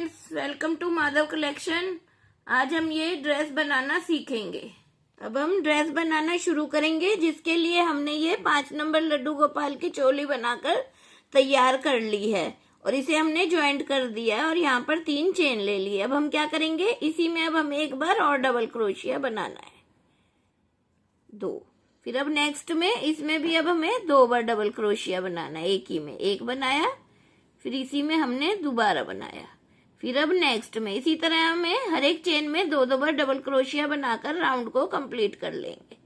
Friends, welcome to Madhav collection. आज हम ये ड्रेस बनाना सीखेंगे। अब हम ड्रेस बनाना शुरू करेंगे, जिसके लिए हमने ये 5 नंबर लड्डू गोपाल की चोली बनाकर तैयार कर ली है और इसे हमने ज्वाइंट कर दिया है और यहाँ पर 3 चेन ले ली। अब हम क्या करेंगे, इसी में अब हमें एक बार और डबल क्रोशिया बनाना है 2। फिर अब नेक्स्ट में इसमें भी अब हमें 2 बार डबल क्रोशिया बनाना है। एक ही में एक बनाया, फिर इसी में हमने दोबारा बनाया। फिर अब नेक्स्ट में इसी तरह हमें हर एक चेन में 2 बार डबल क्रोशिया बनाकर राउंड को कंप्लीट कर लेंगे।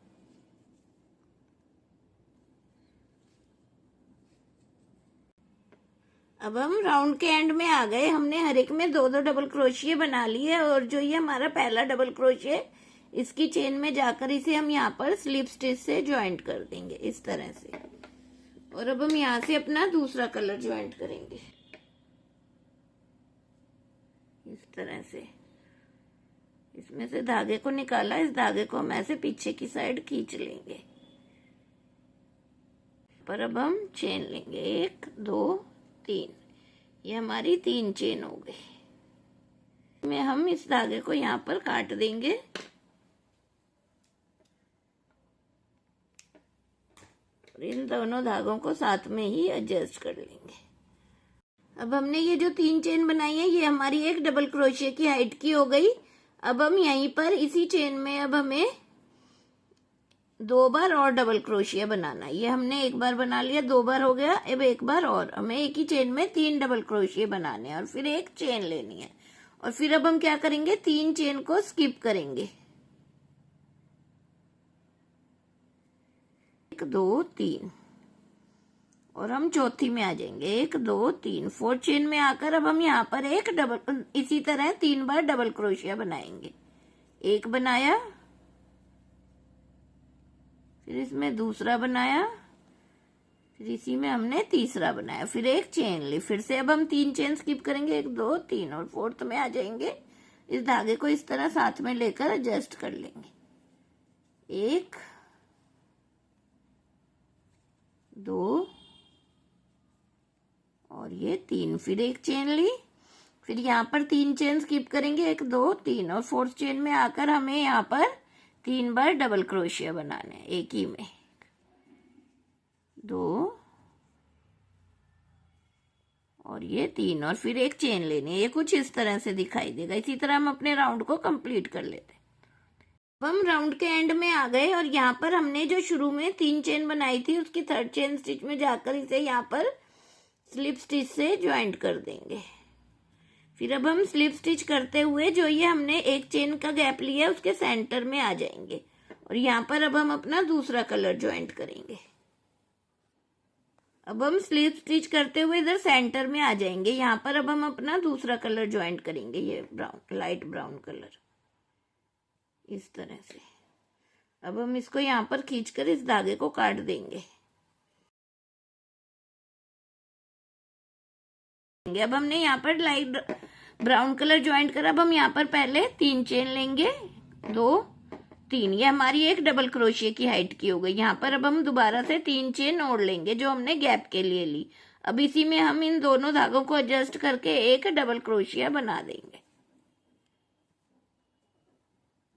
अब हम राउंड के एंड में आ गए। हमने हर एक में 2 डबल क्रोशिया बना लिए और जो ये हमारा पहला डबल क्रोशिया, इसकी चेन में जाकर इसे हम यहाँ पर स्लिप स्टिच से ज्वाइंट कर देंगे इस तरह से। और अब हम यहाँ से अपना दूसरा कलर ज्वाइंट करेंगे इस तरह से। इसमें से धागे को निकाला, इस धागे को हम ऐसे पीछे की साइड खींच लेंगे। पर अब हम चेन लेंगे 1 2 3। ये हमारी 3 चेन हो गई। में हम इस धागे को यहाँ पर काट देंगे और इन दोनों धागों को साथ में ही एडजस्ट कर लेंगे। अब हमने ये जो 3 चेन बनाई है, ये हमारी एक डबल क्रोशिया की हाइट की हो गई। अब हम यहीं पर इसी चेन में अब हमें 2 बार और डबल क्रोशिया बनाना है। ये हमने एक बार बना लिया, 2 बार हो गया। अब एक बार और हमें एक ही चेन में 3 डबल क्रोशिया बनाने हैं और फिर एक चेन लेनी है। और फिर अब हम क्या करेंगे, 3 चेन को स्किप करेंगे 1 2 3 और हम चौथी में आ जाएंगे 1 2 3। 4 चेन में आकर अब हम यहाँ पर एक डबल, इसी तरह 3 बार डबल क्रोशिया बनाएंगे। एक बनाया, फिर इसमें दूसरा बनाया, फिर इसी में हमने तीसरा बनाया, फिर एक चेन ली। फिर से अब हम 3 चेन स्किप करेंगे 1 2 3 और 4th में आ जाएंगे। इस धागे को इस तरह साथ में लेकर एडजस्ट कर लेंगे 1 2 और ये 3। फिर एक चेन ली, फिर यहाँ पर 3 चेन स्किप करेंगे 1 2 3 और 4th चेन में आकर हमें यहाँ पर 3 बार डबल क्रोशिया बनाने हैं एक ही में 2 और ये 3 और फिर एक चेन लेनी है। ये कुछ इस तरह से दिखाई देगा। इसी तरह हम अपने राउंड को कंप्लीट कर लेते हैं। अब हम राउंड के एंड में आ गए और यहाँ पर हमने जो शुरू में 3 चेन बनाई थी, उसकी 3rd चेन स्टिच में जाकर इसे यहाँ पर स्लिप स्टिच से ज्वाइंट कर देंगे। फिर अब हम स्लिप स्टिच करते हुए जो ये हमने एक चेन का गैप लिया है, उसके सेंटर में आ जाएंगे और यहाँ पर अब हम अपना दूसरा कलर ज्वाइंट करेंगे। अब हम स्लिप स्टिच करते हुए इधर सेंटर में आ जाएंगे। यहाँ पर अब हम अपना दूसरा कलर ज्वाइंट करेंगे, ये ब्राउन, लाइट ब्राउन कलर इस तरह से। अब हम इसको यहाँ पर खींचकर इस धागे को काट देंगे। अब हमने यहाँ पर लाइट ब्राउन कलर ज्वाइंट करा। अब हम यहाँ पर पहले 3 चेन लेंगे 2 3। ये हमारी एक डबल क्रोशिया की हाइट की हो गई। यहाँ पर अब हम दोबारा से 3 चेन ओढ़ लेंगे जो हमने गैप के लिए ली। अब इसी में हम इन दोनों धागों को एडजस्ट करके एक डबल क्रोशिया बना देंगे।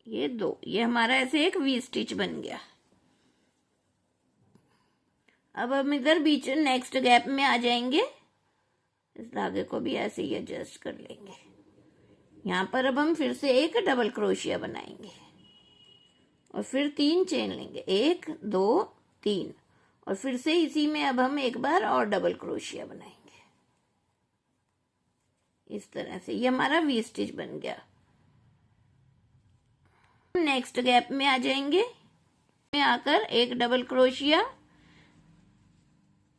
ये 2, ये हमारा ऐसे एक वी स्टिच बन गया। अब हम इधर बीच नेक्स्ट गैप में आ जाएंगे, इस धागे को भी ऐसे ही एडजस्ट कर लेंगे। यहाँ पर अब हम फिर से एक डबल क्रोशिया बनाएंगे और फिर 3 चेन लेंगे 1 2 3 और फिर से इसी में अब हम एक बार और डबल क्रोशिया बनाएंगे इस तरह से। ये हमारा वी स्टिच बन गया। नेक्स्ट गैप में आ जाएंगे, में आकर एक डबल क्रोशिया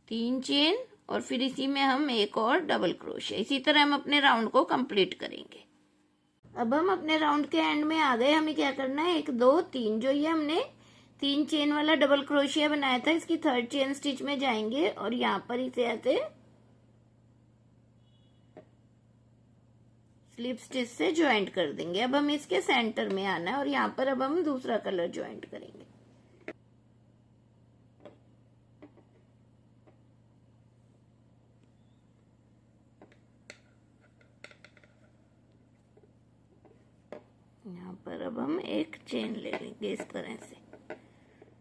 3 चेन और फिर इसी में हम एक और डबल क्रोशिया। इसी तरह हम अपने राउंड को कंप्लीट करेंगे। अब हम अपने राउंड के एंड में आ गए। हमें क्या करना है, 1 2 3, जो ये हमने 3 चेन वाला डबल क्रोशिया बनाया था, इसकी 3rd चेन स्टिच में जाएंगे और यहाँ पर इसे ऐसे स्लिप स्टिच से ज्वाइंट कर देंगे। अब हम इसके सेंटर में आना है और यहाँ पर अब हम दूसरा कलर ज्वाइंट करेंगे। यहाँ पर अब हम एक चेन ले लेंगे इस तरह से,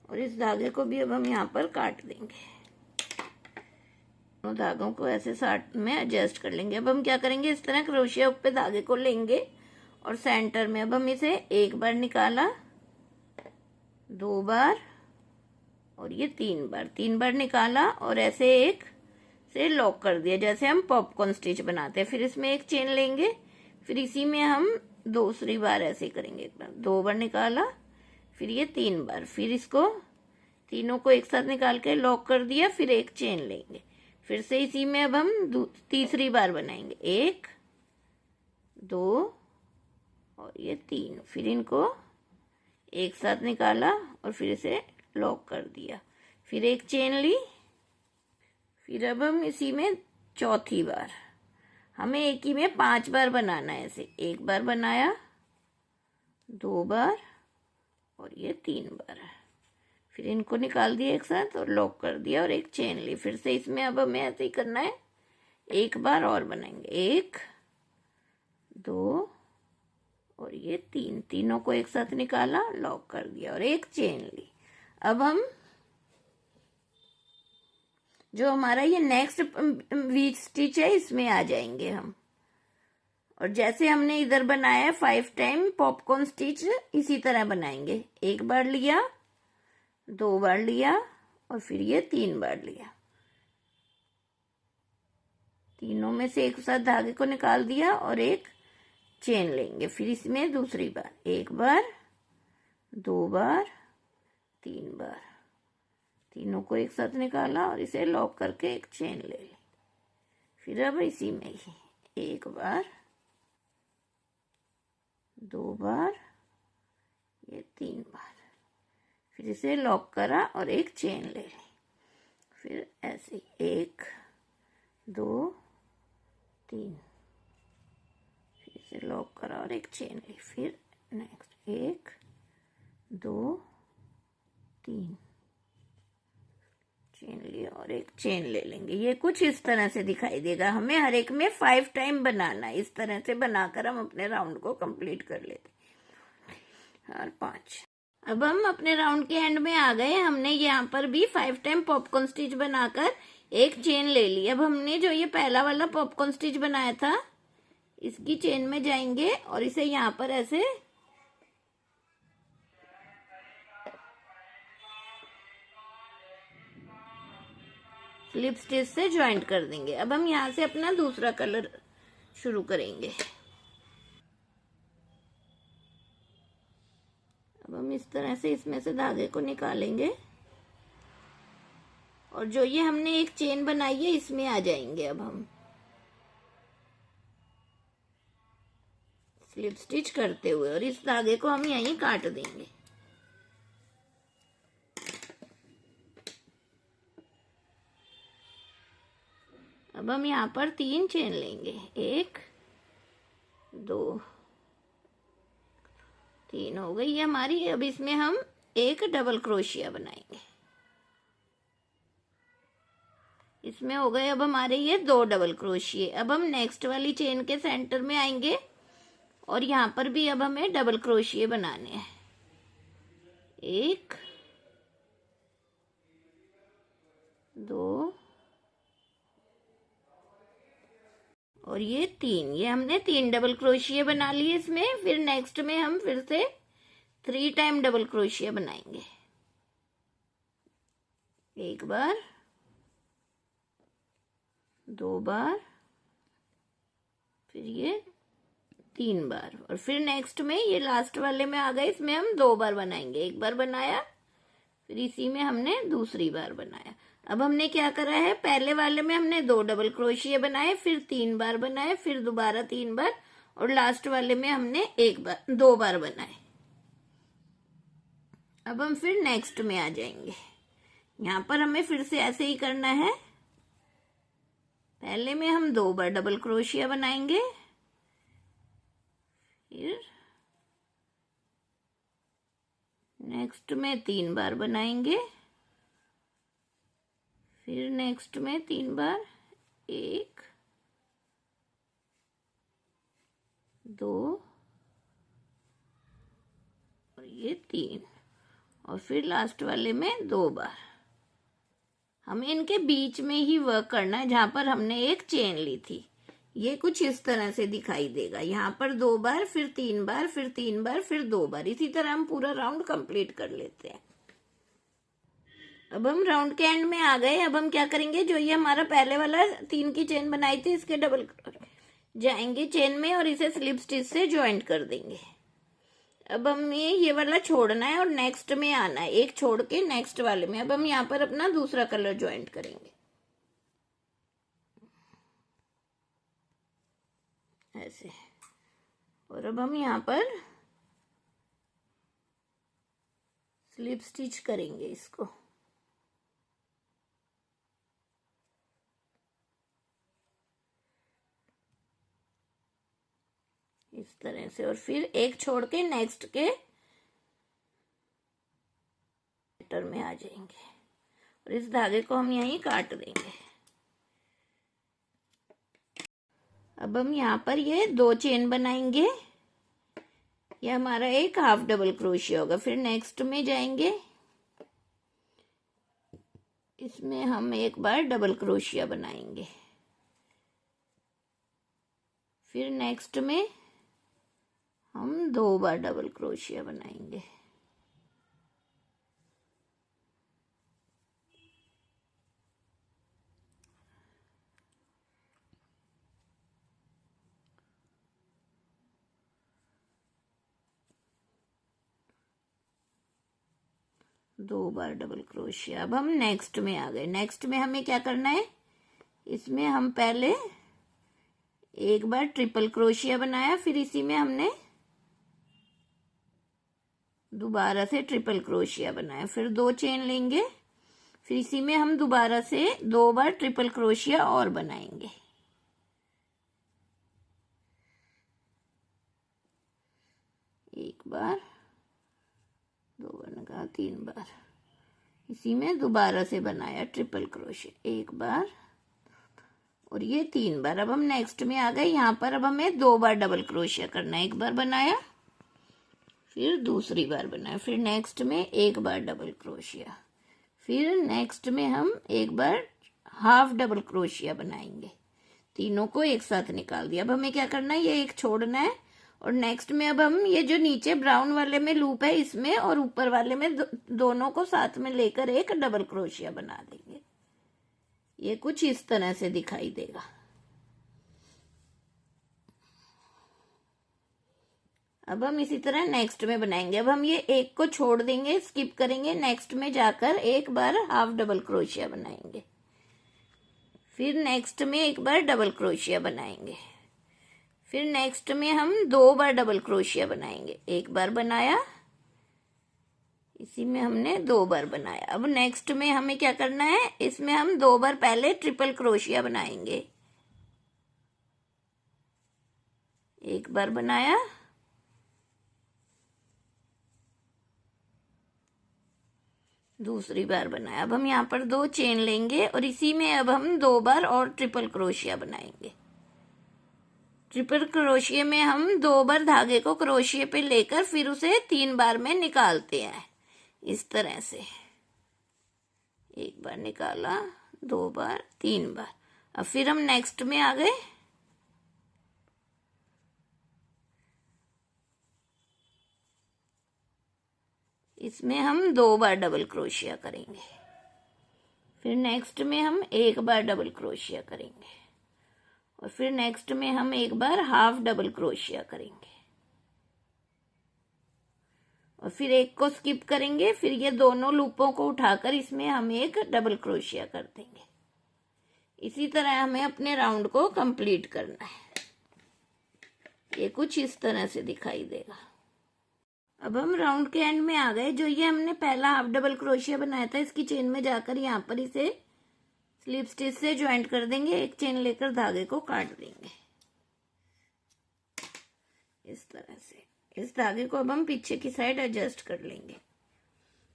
और इस धागे को भी अब हम यहाँ पर काट देंगे। दोनों धागों को ऐसे साथ में एडजस्ट कर लेंगे। अब हम क्या करेंगे, इस तरह क्रोशिया हुक पे धागे को लेंगे और सेंटर में अब हम इसे एक बार निकाला, 2 बार और ये 3 बार निकाला और ऐसे एक से लॉक कर दिया, जैसे हम पॉपकॉर्न स्टिच बनाते हैं। फिर इसमें एक चेन लेंगे, फिर इसी में हम दूसरी बार ऐसे करेंगे, एक बार 2 बार निकाला, फिर ये 3 बार, फिर इसको तीनों को एक साथ निकाल के लॉक कर दिया, फिर एक चेन लेंगे, फिर से इसी में अब हम तीसरी बार बनाएंगे, 1 2 और ये 3, फिर इनको एक साथ निकाला और फिर इसे लॉक कर दिया, फिर एक चेन ली, फिर अब हम इसी में चौथी बार, हमें एक ही में 5 बार बनाना है ऐसे, 1 बार बनाया, 2 बार और ये 3 बार, फिर इनको निकाल दिया एक साथ और लॉक कर दिया और एक चेन ली, फिर से इसमें अब हमें ऐसे ही करना है, 1 बार और बनाएंगे, 1 2 और ये 3, तीनों को एक साथ निकाला, लॉक कर दिया और एक चेन ली। अब हम जो हमारा ये नेक्स्ट वी स्टिच है इसमें आ जाएंगे हम, और जैसे हमने इधर बनाया है 5 टाइम पॉपकॉर्न स्टिच, इसी तरह बनाएंगे, 1 बार लिया, 2 बार लिया और फिर ये 3 बार लिया, तीनों में से एक साथ धागे को निकाल दिया और एक चेन लेंगे, फिर इसमें दूसरी बार, 1 बार 2 बार 3 बार, तीनों को एक साथ निकाला और इसे लॉक करके एक चेन ले ली, फिर अब इसी में ही 1 बार 2 बार ये 3 बार, फिर इसे लॉक करा और एक चेन ले ली, फिर ऐसे 1 2 3, फिर इसे लॉक करा और एक चेन ली, फिर नेक्स्ट 1 2 3 चेन लिया और एक चेन ले लेंगे। ये कुछ इस तरह से दिखाई देगा, हमें हर एक में 5 टाइम बनाना है, इस तरह से बनाकर हम अपने राउंड को कंप्लीट कर लेते और 5। अब हम अपने राउंड के एंड में आ गए, हमने यहाँ पर भी 5 टाइम पॉपकॉर्न स्टिच बनाकर एक चेन ले ली। अब हमने जो ये पहला वाला पॉपकॉर्न स्टिच बनाया था इसकी चेन में जाएंगे और इसे यहाँ पर ऐसे स्लिप स्टिच से ज्वाइंट कर देंगे। अब हम यहाँ से अपना दूसरा कलर शुरू करेंगे। अब हम इस तरह से इसमें से धागे को निकालेंगे और जो ये हमने एक चेन बनाई है इसमें आ जाएंगे। अब हम स्लिप स्टिच करते हुए और इस धागे को हम यहीं काट देंगे। अब हम यहाँ पर 3 चेन लेंगे, 1 2 3 हो गई है हमारी। अब इसमें हम एक डबल क्रोशिया बनाएंगे, इसमें हो गए अब हमारे ये 2 डबल क्रोशिये। अब हम नेक्स्ट वाली चेन के सेंटर में आएंगे और यहाँ पर भी अब हमें डबल क्रोशिये बनाने हैं, 1 2 और ये 3, ये हमने 3 डबल क्रोशिये बना लिए इसमें। फिर नेक्स्ट में हम फिर से 3 टाइम डबल क्रोशिया बनाएंगे, 1 बार 2 बार फिर ये 3 बार, और फिर नेक्स्ट में ये लास्ट वाले में आ गए, इसमें हम 2 बार बनाएंगे, 1 बार बनाया फिर इसी में हमने दूसरी बार बनाया। अब हमने क्या करा है, पहले वाले में हमने 2 डबल क्रोशिये बनाए, फिर 3 बार बनाए, फिर दोबारा 3 बार, और लास्ट वाले में हमने 2 बार बनाए। अब हम फिर नेक्स्ट में आ जाएंगे। यहाँ पर हमें फिर से ऐसे ही करना है, पहले में हम 2 बार डबल क्रोशिया बनाएंगे, फिर नेक्स्ट में 3 बार बनाएंगे, फिर नेक्स्ट में 3 बार, 1 2 3 और फिर लास्ट वाले में 2 बार। हमें इनके बीच में ही वर्क करना है जहां पर हमने एक चेन ली थी। ये कुछ इस तरह से दिखाई देगा। यहाँ पर 2 बार, फिर 3 बार, फिर 3 बार, फिर 2 बार। इसी तरह हम पूरा राउंड कंप्लीट कर लेते हैं। अब हम राउंड के एंड में आ गए। अब हम क्या करेंगे, जो ये हमारा पहले वाला 3 की चेन बनाई थी, इसके डबल जाएंगे चेन में और इसे स्लिप स्टिच से ज्वाइंट कर देंगे। अब हमें ये वाला छोड़ना है और नेक्स्ट में आना है, एक छोड़ के नेक्स्ट वाले में। अब हम यहाँ पर अपना दूसरा कलर ज्वाइंट करेंगे ऐसे। और अब हम यहाँ पर स्लिप स्टिच करेंगे इसको। इस तरह से, और फिर एक छोड़ के नेक्स्ट के पैटर्न में आ जाएंगे और इस धागे को हम यहीं काट देंगे। अब हम यहाँ पर ये 2 चेन बनाएंगे। ये हमारा एक हाफ डबल क्रोशिया होगा। फिर नेक्स्ट में जाएंगे, इसमें हम एक बार डबल क्रोशिया बनाएंगे। फिर नेक्स्ट में हम 2 बार डबल क्रोशिया बनाएंगे। दो बार डबल क्रोशिया। अब हम नेक्स्ट में आ गए। नेक्स्ट में हमें क्या करना है, इसमें हम पहले एक बार ट्रिपल क्रोशिया बनाया, फिर इसी में हमने दोबारा से ट्रिपल क्रोशिया बनाया, फिर 2 चेन लेंगे, फिर इसी में हम दोबारा से 2 बार ट्रिपल क्रोशिया और बनाएंगे। एक बार, 2 बार लगा, 3 बार, इसी में दोबारा से बनाया ट्रिपल क्रोशिया एक बार और ये 3 बार। अब हम नेक्स्ट में आ गए। यहाँ पर अब हमें 2 बार डबल क्रोशिया करना है। एक बार बनाया, फिर दूसरी बार बनाया, फिर नेक्स्ट में एक बार डबल क्रोशिया, फिर नेक्स्ट में हम एक बार हाफ डबल क्रोशिया बनाएंगे। तीनों को एक साथ निकाल दिया। अब हमें क्या करना है, ये एक छोड़ना है और नेक्स्ट में अब हम ये जो नीचे ब्राउन वाले में लूप है इसमें और ऊपर वाले में दोनों को साथ में लेकर एक डबल क्रोशिया बना देंगे। ये कुछ इस तरह से दिखाई देगा। अब हम इसी तरह नेक्स्ट में बनाएंगे। अब हम ये एक को छोड़ देंगे, स्किप करेंगे, नेक्स्ट में जाकर एक बार हाफ डबल क्रोशिया बनाएंगे, फिर नेक्स्ट में एक बार डबल क्रोशिया बनाएंगे, फिर नेक्स्ट में हम 2 बार डबल क्रोशिया बनाएंगे। एक बार बनाया, इसी में हमने 2 बार बनाया। अब नेक्स्ट में हमें क्या करना है, इसमें हम 2 बार पहले ट्रिपल क्रोशिया बनाएंगे। एक बार बनाया, दूसरी बार बनाया। अब हम यहाँ पर 2 चेन लेंगे और इसी में अब हम 2 बार और ट्रिपल क्रोशिया बनाएंगे। ट्रिपल क्रोशिया में हम 2 बार धागे को क्रोशिया पे लेकर फिर उसे 3 बार में निकालते हैं इस तरह से। एक बार निकाला, 2 बार, 3 बार। अब फिर हम नेक्स्ट में आ गए। इसमें हम 2 बार डबल क्रोशिया करेंगे, फिर नेक्स्ट में हम एक बार डबल क्रोशिया करेंगे और फिर नेक्स्ट में हम एक बार हाफ डबल क्रोशिया करेंगे और फिर एक को स्किप करेंगे, फिर ये दोनों लूपों को उठाकर इसमें हम एक डबल क्रोशिया कर देंगे। इसी तरह हमें अपने राउंड को कंप्लीट करना है। ये कुछ इस तरह से दिखाई देगा। अब हम राउंड के एंड में आ गए। जो ये हमने पहला हाफ डबल क्रोशिया बनाया था, इसकी चेन में जाकर यहाँ पर इसे स्लिप स्टिच से ज्वाइंट कर देंगे। एक चेन लेकर धागे को काट देंगे इस तरह से। इस धागे को अब हम पीछे की साइड एडजस्ट कर लेंगे।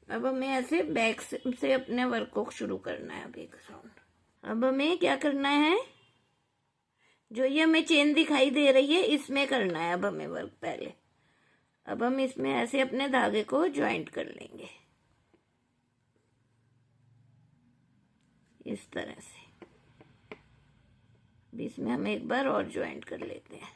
अब हमें ऐसे बैक से अपने वर्क को शुरू करना है। अब एक राउंड। अब हमें क्या करना है, जो ये हमें चेन दिखाई दे रही है इसमें करना है अब हमें वर्क। पहले अब हम इसमें ऐसे अपने धागे को ज्वाइंट कर लेंगे इस तरह से। इसमें हम एक बार और ज्वाइंट कर लेते हैं।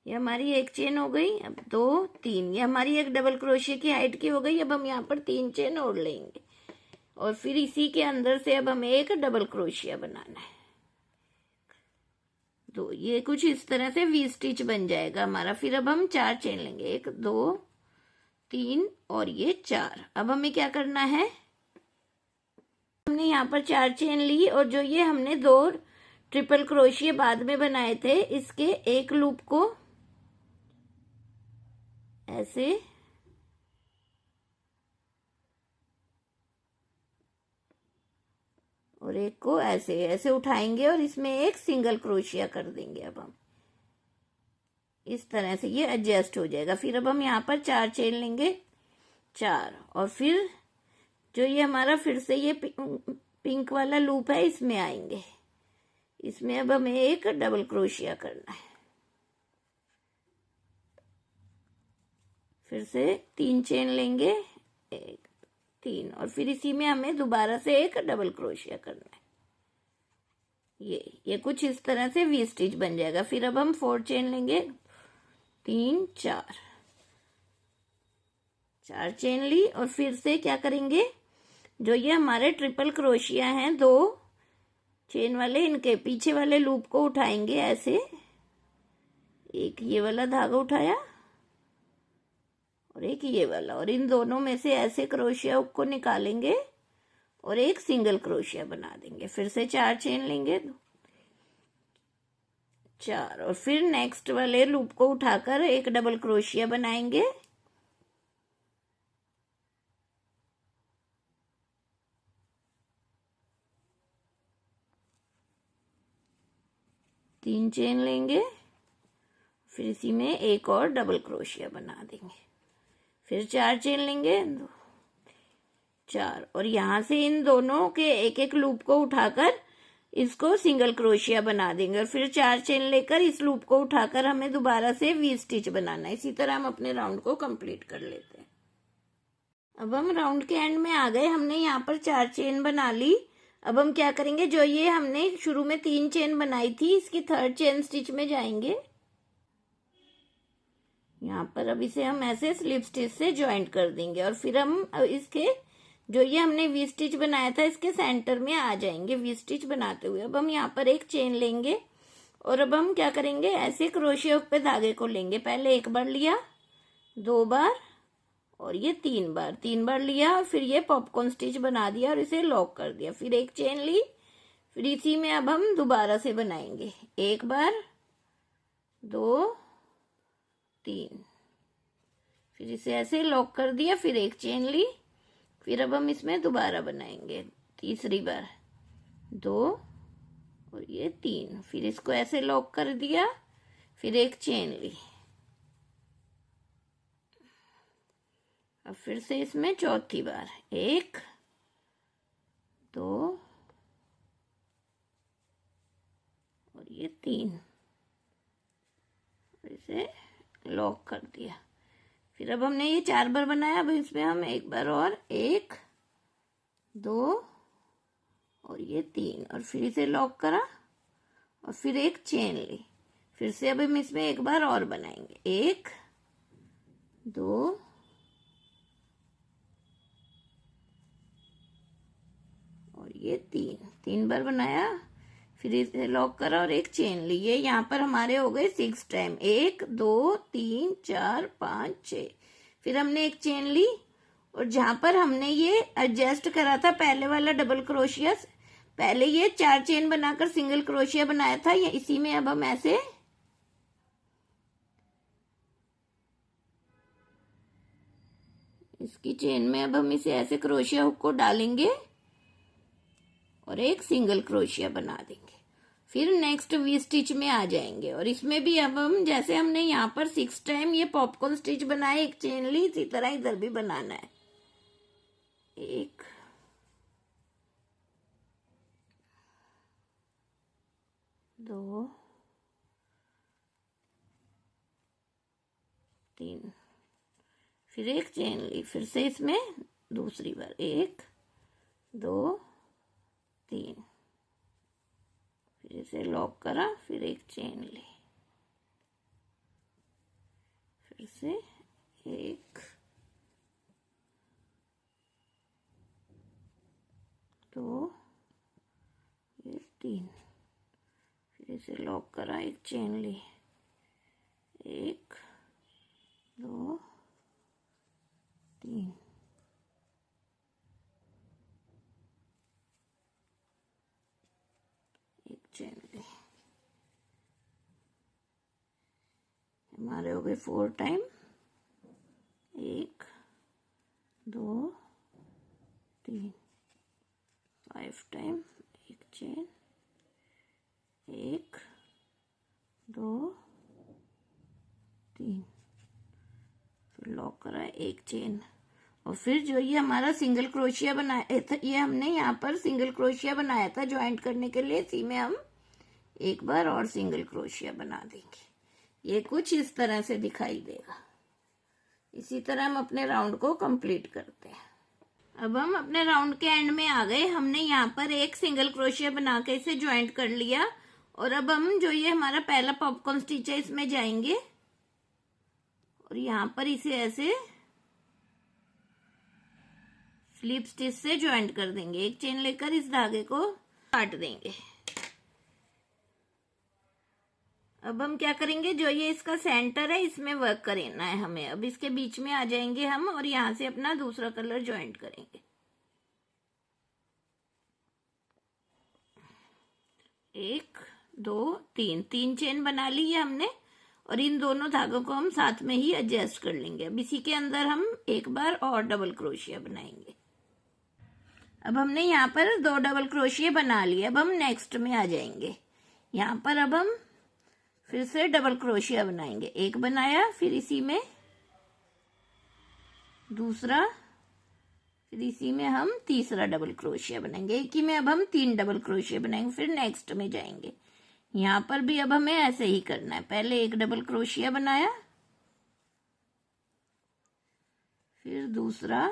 ये हमारी एक चेन हो गई। अब 2 3, ये हमारी एक डबल क्रोशिया की हाइट की हो गई। अब हम यहाँ पर 3 चेन ओढ़ लेंगे और फिर इसी के अंदर से अब हमें एक डबल क्रोशिया बनाना है। तो ये कुछ इस तरह से वी स्टिच बन जाएगा हमारा। फिर अब हम 4 चेन लेंगे, 1 2 3 और ये 4। अब हमें क्या करना है, हमने यहाँ पर 4 चेन ली और जो ये हमने 2 ट्रिपल क्रोशिया बाद में बनाए थे, इसके एक लूप को ऐसे और एक को ऐसे ऐसे उठाएंगे और इसमें एक सिंगल क्रोशिया कर देंगे। अब हम इस तरह से ये एडजस्ट हो जाएगा। फिर अब हम यहाँ पर 4 चेन लेंगे, 4, और फिर जो ये हमारा फिर से ये पिंक वाला लूप है, इसमें आएंगे। इसमें अब हमें एक डबल क्रोशिया करना है। फिर से 3 चेन लेंगे, 1 3, और फिर इसी में हमें दोबारा से एक डबल क्रोशिया करना है। ये कुछ इस तरह से वी स्टिच बन जाएगा। फिर अब हम 4 चेन लेंगे, 3 4 चेन ली और फिर से क्या करेंगे, जो ये हमारे ट्रिपल क्रोशिया हैं 2 चेन वाले, इनके पीछे वाले लूप को उठाएंगे ऐसे। एक ये वाला धागा उठाया और एक ये वाला, और इन दोनों में से ऐसे क्रोशिया को निकालेंगे और एक सिंगल क्रोशिया बना देंगे। फिर से 4 चेन लेंगे, 4, और फिर नेक्स्ट वाले लूप को उठाकर एक डबल क्रोशिया बनाएंगे। तीन चेन लेंगे, फिर इसी में एक और डबल क्रोशिया बना देंगे। फिर 4 चेन लेंगे, 2 4, और यहां से इन दोनों के एक एक लूप को उठाकर इसको सिंगल क्रोशिया बना देंगे और फिर 4 चेन लेकर इस लूप को उठाकर हमें दोबारा से वी स्टिच बनाना है। इसी तरह हम अपने राउंड को कंप्लीट कर लेते हैं। अब हम राउंड के एंड में आ गए। हमने यहाँ पर 4 चेन बना ली। अब हम क्या करेंगे, जो ये हमने शुरू में 3 चेन बनाई थी, इसकी 3rd चेन स्टिच में जाएंगे। यहाँ पर अब इसे हम ऐसे स्लिप स्टिच से ज्वाइंट कर देंगे और फिर हम इसके जो ये हमने वी स्टिच बनाया था, इसके सेंटर में आ जाएंगे वी स्टिच बनाते हुए। अब हम यहाँ पर एक चेन लेंगे और अब हम क्या करेंगे, ऐसे क्रोशिया पे धागे को लेंगे। पहले 1 बार लिया, 2 बार और ये 3 बार, 3 बार लिया और फिर ये पॉपकॉर्न स्टिच बना दिया और इसे लॉक कर दिया। फिर एक चेन ली, फिर इसी में अब हम दोबारा से बनाएंगे। 1 बार, 2 3, फिर इसे ऐसे लॉक कर दिया। फिर एक चेन ली, फिर अब हम इसमें दोबारा बनाएंगे। तीसरी बार 2 और ये 3, फिर इसको ऐसे लॉक कर दिया, फिर एक चेन ली। अब फिर से इसमें चौथी बार 1 2 और ये 3, इसे लॉक कर दिया। फिर अब हमने ये 4 बार बनाया। अब इसमें हम 1 बार और 1 2 और ये 3, और फिर इसे लॉक करा और फिर एक चेन ली। फिर से अब हम इसमें 1 बार और बनाएंगे। 1 2 और ये 3 बार बनाया, फिर इसे लॉक करा और एक चेन ली। ये यहाँ पर हमारे हो गए 6 टाइम, 1 2 3 4 5 6। फिर हमने एक चेन ली और जहां पर हमने ये एडजस्ट करा था पहले वाला डबल क्रोशिया, पहले ये 4 चेन बनाकर सिंगल क्रोशिया बनाया था, ये इसी में अब हम ऐसे इसकी चेन में अब हम इसे ऐसे क्रोशिया हुक को डालेंगे और एक सिंगल क्रोशिया बना देंगे। फिर नेक्स्ट वी स्टिच में आ जाएंगे और इसमें भी अब हम जैसे हमने यहाँ पर 6 टाइम ये पॉपकॉर्न स्टिच बनाए, एक चेन ली, इसी तरह इधर भी बनाना है। 1 2 3, फिर एक चेन ली, फिर से इसमें दूसरी बार 1 2 3, फिर इसे लॉक करा, फिर एक चेन ली, फिर से 1 2 ये 3, फिर इसे लॉक करा, एक चेन ली, 1 2 3, एक चेन ली। हमारे हो गए 4 टाइम, 1 2 3, 5 टाइम, एक चेन, 1 2 3, फिर लॉक करा, एक चेन, और फिर जो ये हमारा सिंगल क्रोशिया बनाया था, ये हमने यहाँ पर सिंगल क्रोशिया बनाया था ज्वाइंट करने के लिए, इसी में हम एक बार और सिंगल क्रोशिया बना देंगे। ये कुछ इस तरह से दिखाई देगा। इसी तरह हम अपने राउंड को कंप्लीट करते हैं। अब हम अपने राउंड के एंड में आ गए। हमने यहाँ पर एक सिंगल क्रोशिया बना के इसे ज्वाइंट कर लिया, और अब हम जो ये हमारा पहला पॉपकॉर्न स्टिच है इसमें जाएंगे और यहाँ पर इसे ऐसे स्लिप स्टिच से ज्वाइंट कर देंगे। एक चेन लेकर इस धागे को काट देंगे। अब हम क्या करेंगे, जो ये इसका सेंटर है इसमें वर्क करना है हमें। अब इसके बीच में आ जाएंगे हम और यहाँ से अपना दूसरा कलर ज्वाइंट करेंगे। 1 2 3, 3 चेन बना ली है हमने, और इन दोनों धागों को हम साथ में ही एडजस्ट कर लेंगे। अब इसी के अंदर हम एक बार और डबल क्रोशिया बनाएंगे। अब हमने यहाँ पर 2 डबल क्रोशिया बना लिए। अब हम नेक्स्ट में आ जाएंगे। यहाँ पर अब हम फिर से डबल क्रोशिया बनाएंगे। एक बनाया, फिर इसी में दूसरा, फिर इसी में हम तीसरा डबल क्रोशिया बनाएंगे। एक ही में अब हम 3 डबल क्रोशिया बनाएंगे, फिर नेक्स्ट में जाएंगे। यहाँ पर भी अब हमें ऐसे ही करना है। पहले एक डबल क्रोशिया बनाया, फिर दूसरा,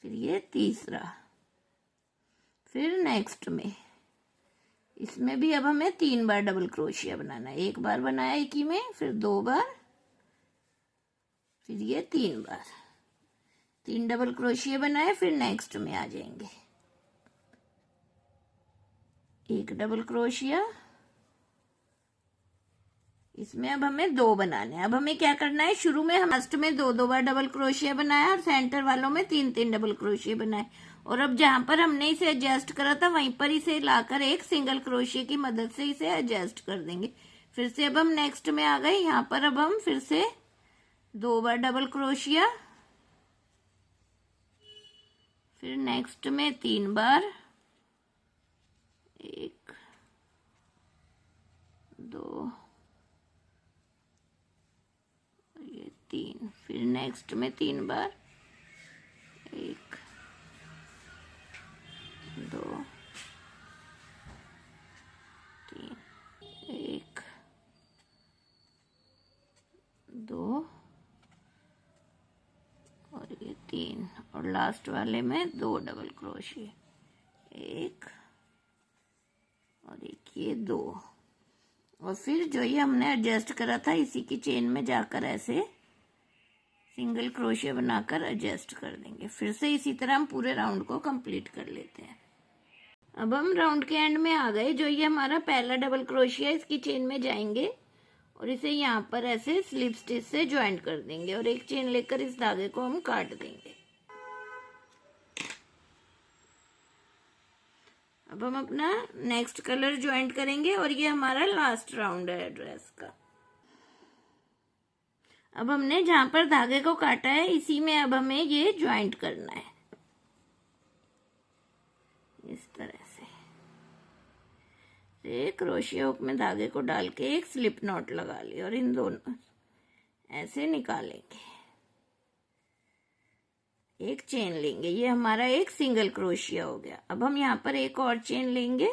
फिर ये तीसरा, फिर नेक्स्ट में। इसमें भी अब हमें 3 बार डबल क्रोशिया बनाना है। एक बार बनाया एक ही में, फिर 2 बार, फिर ये 3 बार। 3 डबल क्रोशिया बनाए, फिर नेक्स्ट में आ जाएंगे। एक डबल क्रोशिया, इसमें अब हमें 2 बनाने हैं। अब हमें क्या करना है, शुरू में हम लास्ट में 2 बार डबल क्रोशिया बनाया और सेंटर वालों में 3 डबल क्रोशिया बनाए, और अब जहां पर हमने इसे एडजस्ट करा था वहीं पर इसे लाकर एक सिंगल क्रोशिया की मदद से इसे एडजस्ट कर देंगे। फिर से अब हम नेक्स्ट में आ गए। यहाँ पर अब हम फिर से 2 बार डबल क्रोशिया, फिर नेक्स्ट में 3 बार, 1 2 ये 3, फिर नेक्स्ट में 3 बार, 1 2 3, 1 2 और ये 3, और लास्ट वाले में 2 डबल क्रोशिया, 1 और एक ये 2, और फिर जो ये हमने एडजस्ट करा था इसी की चेन में जाकर ऐसे सिंगल क्रोशिया बनाकर एडजस्ट कर देंगे। फिर से इसी तरह हम पूरे राउंड को कंप्लीट कर लेते हैं। अब हम राउंड के एंड में आ गए। जो ये हमारा पहला डबल क्रोशिया है इसकी चेन में जाएंगे और इसे यहाँ पर ऐसे स्लिप स्टिच से ज्वाइंट कर देंगे, और एक चेन लेकर इस धागे को हम काट देंगे। अब हम अपना नेक्स्ट कलर ज्वाइंट करेंगे, और ये हमारा लास्ट राउंड है ड्रेस का। अब हमने जहां पर धागे को काटा है इसी में अब हमें ये ज्वाइंट करना है इस तरह से। एक क्रोशिया हुक में धागे को डाल के एक स्लिप नॉट लगा ली और इन दोनों ऐसे निकालेंगे। एक चेन लेंगे। ये हमारा एक सिंगल क्रोशिया हो गया। अब हम यहाँ पर एक और चेन लेंगे,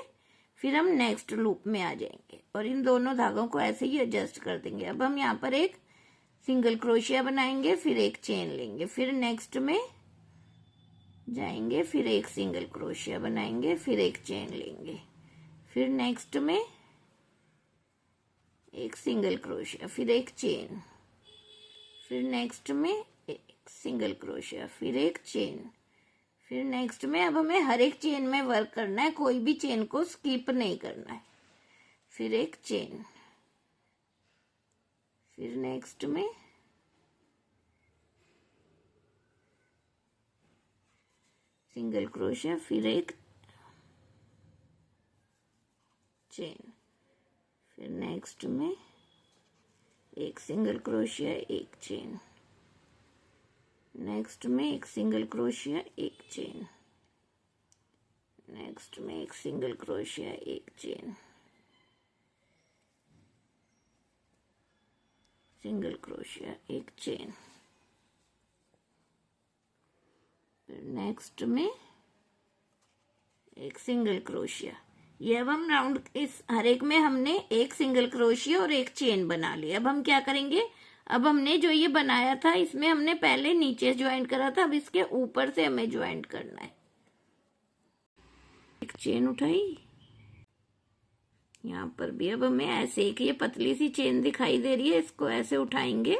फिर हम नेक्स्ट लूप में आ जाएंगे और इन दोनों धागों को ऐसे ही एडजस्ट कर देंगे। अब हम यहाँ पर एक सिंगल क्रोशिया बनाएंगे, फिर एक चेन लेंगे, फिर नेक्स्ट में जाएंगे, फिर एक सिंगल क्रोशिया बनाएंगे, फिर एक चेन लेंगे, फिर नेक्स्ट में एक सिंगल क्रोशिया, फिर एक चेन, फिर नेक्स्ट में एक सिंगल क्रोशिया, फिर एक चेन, फिर नेक्स्ट में। अब हमें हर एक चेन में वर्क करना है, कोई भी चेन को स्किप नहीं करना है। फिर एक चेन, फिर नेक्स्ट में सिंगल क्रोशिया, फिर एक चेन, फिर नेक्स्ट में एक सिंगल क्रोशिया, एक चेन, नेक्स्ट में एक सिंगल क्रोशिया, एक चेन, नेक्स्ट में एक सिंगल क्रोशिया, एक चेन, सिंगल क्रोशिया, एक चेन, फिर नेक्स्ट में एक सिंगल क्रोशिया। ये अब हम राउंड इस हर एक में हमने एक सिंगल क्रोशिया और एक चेन बना लिया। अब हम क्या करेंगे, अब हमने जो ये बनाया था इसमें हमने पहले नीचे ज्वाइंट करा था, अब इसके ऊपर से हमें ज्वाइंट करना है। एक चेन उठाई, यहाँ पर भी अब हमें ऐसे एक ये पतली सी चेन दिखाई दे रही है, इसको ऐसे उठाएंगे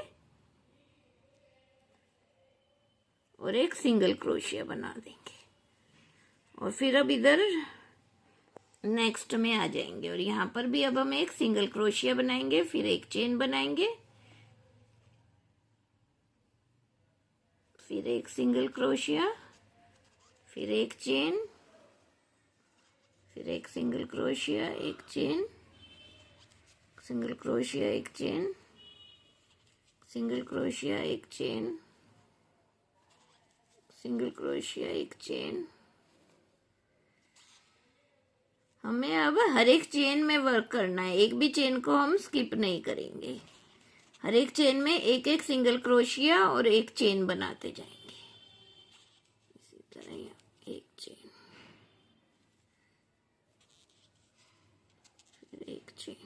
और एक सिंगल क्रोशिया बना देंगे और फिर अब इधर नेक्स्ट में आ जाएंगे और यहाँ पर भी अब हम एक सिंगल क्रोशिया बनाएंगे, फिर एक चेन बनाएंगे, फिर एक सिंगल क्रोशिया, फिर एक चेन, फिर एक सिंगल क्रोशिया, एक चेन, सिंगल क्रोशिया, एक चेन, सिंगल क्रोशिया, एक चेन, सिंगल क्रोशिया, एक चेन। हमें अब हर एक चेन में वर्क करना है, एक भी चेन को हम स्किप नहीं करेंगे। हर एक चेन में एक एक सिंगल क्रोशिया और एक चेन बनाते जाएंगे। इसी तरह एक चेन, फिर एक चेन,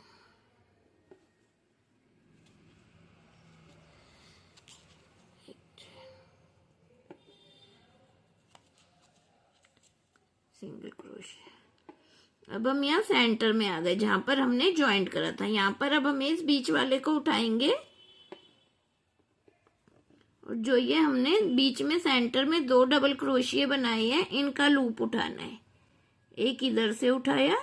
एक चेन, सिंगल क्रोशिया। अब हम यहाँ सेंटर में आ गए जहां पर हमने ज्वाइंट करा था। यहाँ पर अब हम इस बीच वाले को उठाएंगे और जो ये हमने बीच में सेंटर में दो डबल क्रोशिये बनाए हैं, इनका लूप उठाना है। एक इधर से उठाया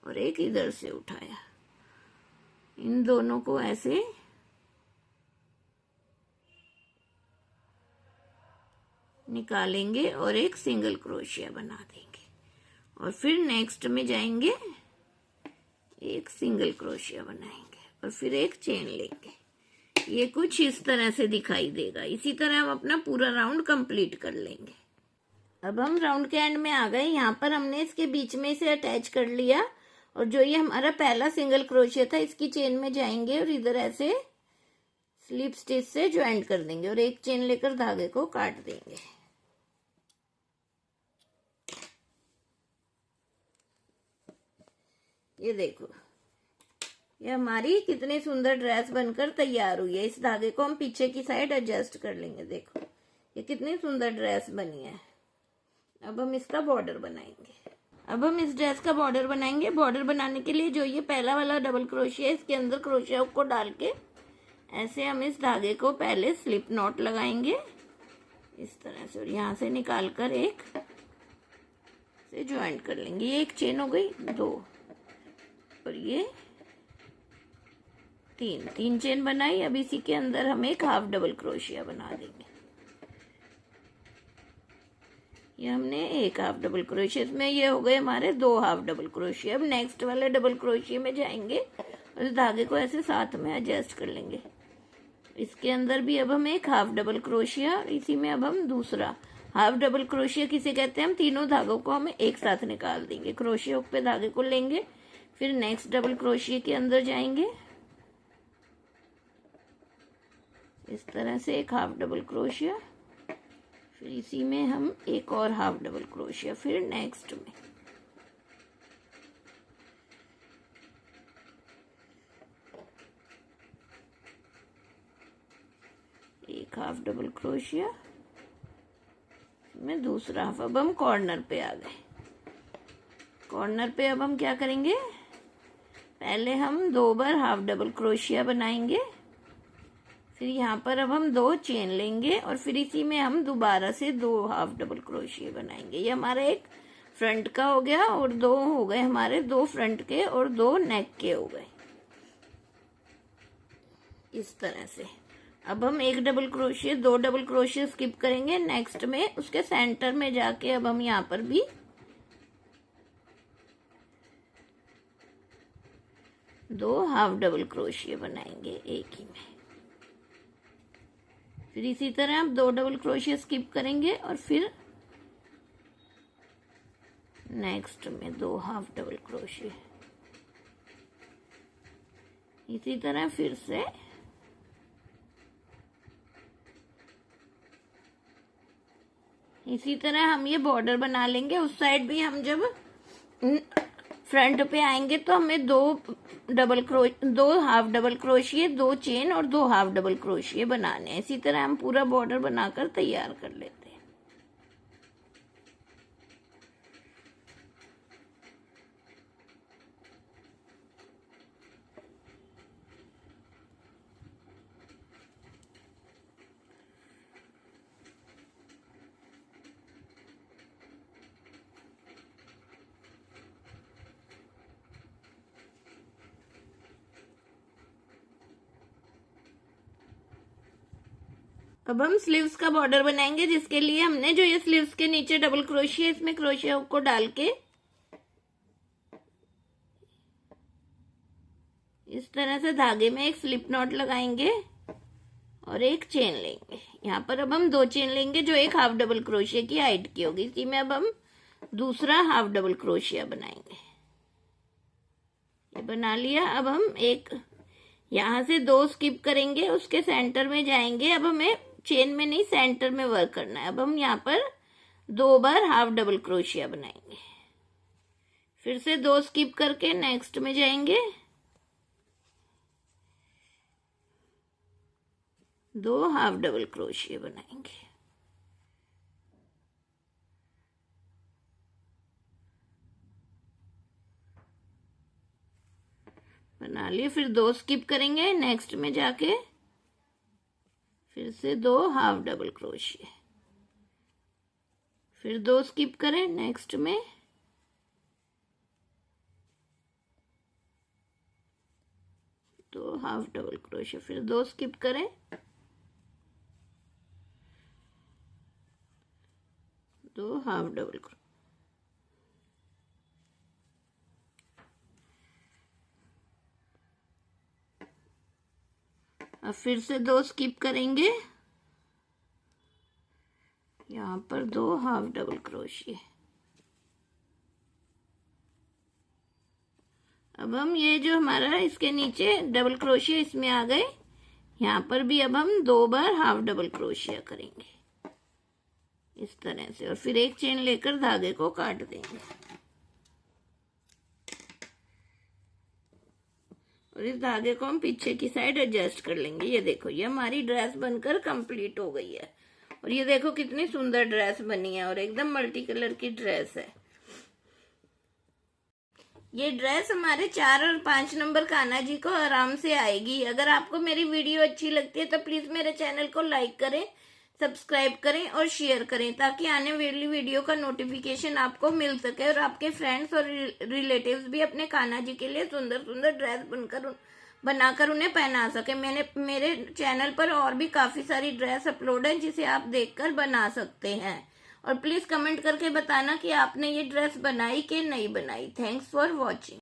और एक इधर से उठाया, इन दोनों को ऐसे निकालेंगे और एक सिंगल क्रोशिया बना देंगे और फिर नेक्स्ट में जाएंगे, एक सिंगल क्रोशिया बनाएंगे और फिर एक चेन लेंगे। ये कुछ इस तरह से दिखाई देगा। इसी तरह हम अपना पूरा राउंड कंप्लीट कर लेंगे। अब हम राउंड के एंड में आ गए। यहाँ पर हमने इसके बीच में इसे अटैच कर लिया और जो ये हमारा पहला सिंगल क्रोशिया था इसकी चेन में जाएंगे और इधर ऐसे स्लिप स्टिच से ज्वाइंट कर देंगे और एक चेन लेकर धागे को काट देंगे। ये देखो, ये हमारी कितनी सुंदर ड्रेस बनकर तैयार हुई है। इस धागे को हम पीछे की साइड एडजस्ट कर लेंगे। देखो ये कितनी सुंदर ड्रेस बनी है। अब हम इसका बॉर्डर बनाएंगे। अब हम इस ड्रेस का बॉर्डर बनाएंगे। बॉर्डर बनाने के लिए जो ये पहला वाला डबल क्रोशिया है इसके अंदर क्रोशिया को डाल के ऐसे हम इस धागे को पहले स्लिप नॉट लगाएंगे इस तरह से और यहाँ से निकाल कर एक से ज्वाइंट कर लेंगे। ये एक चेन हो गई, दो और ये तीन चेन बनाई। अब इसी के अंदर हम एक हाफ डबल क्रोशिया बना देंगे। ये हमने एक हाफ डबल क्रोशिया, इसमें ये हो गए हमारे दो हाफ डबल क्रोशिया। अब नेक्स्ट वाले डबल क्रोशिया में जाएंगे और इस धागे को ऐसे साथ में एडजस्ट कर लेंगे। इसके अंदर भी अब हम एक हाफ डबल क्रोशिया, इसी में अब हम दूसरा हाफ डबल क्रोशिया किसे कहते हैं, हम तीनों धागों को हम एक साथ निकाल देंगे। क्रोशिया हुक पे धागे को लेंगे, फिर नेक्स्ट डबल क्रोशिया के अंदर जाएंगे इस तरह से एक हाफ डबल क्रोशिया, फिर इसी में हम एक और हाफ डबल क्रोशिया, फिर नेक्स्ट में एक हाफ डबल क्रोशिया में दूसरा हाफ। अब हम कॉर्नर पे आ गए। कॉर्नर पे अब हम क्या करेंगे, पहले हम 2 बार हाफ डबल क्रोशिया बनाएंगे, फिर यहाँ पर अब हम 2 चेन लेंगे और फिर इसी में हम दोबारा से 2 हाफ डबल क्रोशिया बनाएंगे। ये हमारा एक फ्रंट का हो गया और 2 हो गए हमारे 2 फ्रंट के और 2 नेक के हो गए इस तरह से। अब हम एक double crochet 2 double crochet skip करेंगे, नेक्स्ट में उसके सेंटर में जाके अब हम यहाँ पर भी 2 हाफ डबल क्रोशिया बनाएंगे एक ही में। फिर इसी तरह हम 2 डबल क्रोशिया स्किप करेंगे और फिर नेक्स्ट में 2 हाफ डबल क्रोशिया। इसी तरह फिर से इसी तरह हम ये बॉर्डर बना लेंगे। उस साइड भी हम जब फ्रंट पे आएंगे तो हमें 2 हाफ डबल क्रोशिया, 2 चेन और 2 हाफ डबल क्रोशिया बनाने हैं। इसी तरह हम पूरा बॉर्डर बनाकर तैयार कर लेते हैं। अब हम स्लीव्स का बॉर्डर बनाएंगे, जिसके लिए हमने जो ये स्लीव्स के नीचे डबल क्रोशिया, इसमें क्रोशिया हुक को डाल के इस तरह से धागे में एक स्लिप नॉट लगाएंगे और एक चेन लेंगे। यहाँ पर अब हम 2 चेन लेंगे जो एक हाफ डबल क्रोशिया की हाइट की होगी। इसी में अब हम दूसरा हाफ डबल क्रोशिया बनाएंगे। ये बना लिया। अब हम एक यहाँ से 2 स्किप करेंगे, उसके सेंटर में जाएंगे। अब हमें चेन में नहीं, सेंटर में वर्क करना है। अब हम यहाँ पर 2 बार हाफ डबल क्रोशिया बनाएंगे, फिर से 2 स्किप करके नेक्स्ट में जाएंगे, 2 हाफ डबल क्रोशिया बनाएंगे। बना लिए। फिर 2 स्किप करेंगे, नेक्स्ट में जाके फिर से 2 हाफ डबल क्रोशिया, फिर 2 स्किप करें, नेक्स्ट में 2 हाफ डबल क्रोशिया, फिर 2 स्किप करें, 2 हाफ डबल क्रोशिया। अब फिर से 2 स्किप करेंगे, यहाँ पर 2 हाफ डबल क्रोशिया। अब हम ये जो हमारा इसके नीचे डबल क्रोशिया इसमें आ गए, यहाँ पर भी अब हम 2 बार हाफ डबल क्रोशिया करेंगे इस तरह से, और फिर एक चेन लेकर धागे को काट देंगे और इस धागे को हम पीछे की साइड एडजस्ट कर लेंगे। ये देखो, ये हमारी ड्रेस बनकर कंप्लीट हो गई है। और ये देखो कितनी सुंदर ड्रेस बनी है और एकदम मल्टी कलर की ड्रेस है। ये ड्रेस हमारे 4 और 5 नंबर कान्हा जी को आराम से आएगी। अगर आपको मेरी वीडियो अच्छी लगती है तो प्लीज मेरे चैनल को लाइक करें, सब्सक्राइब करें और शेयर करें, ताकि आने वाली वीडियो का नोटिफिकेशन आपको मिल सके और आपके फ्रेंड्स और रिलेटिव्स भी अपने कान्हा जी के लिए सुंदर सुंदर ड्रेस बनाकर उन्हें पहना सके। मेरे चैनल पर और भी काफी सारी ड्रेस अपलोड है जिसे आप देखकर बना सकते हैं। और प्लीज कमेंट करके बताना कि आपने ये ड्रेस बनाई कि नहीं बनाई। Thanks for watching.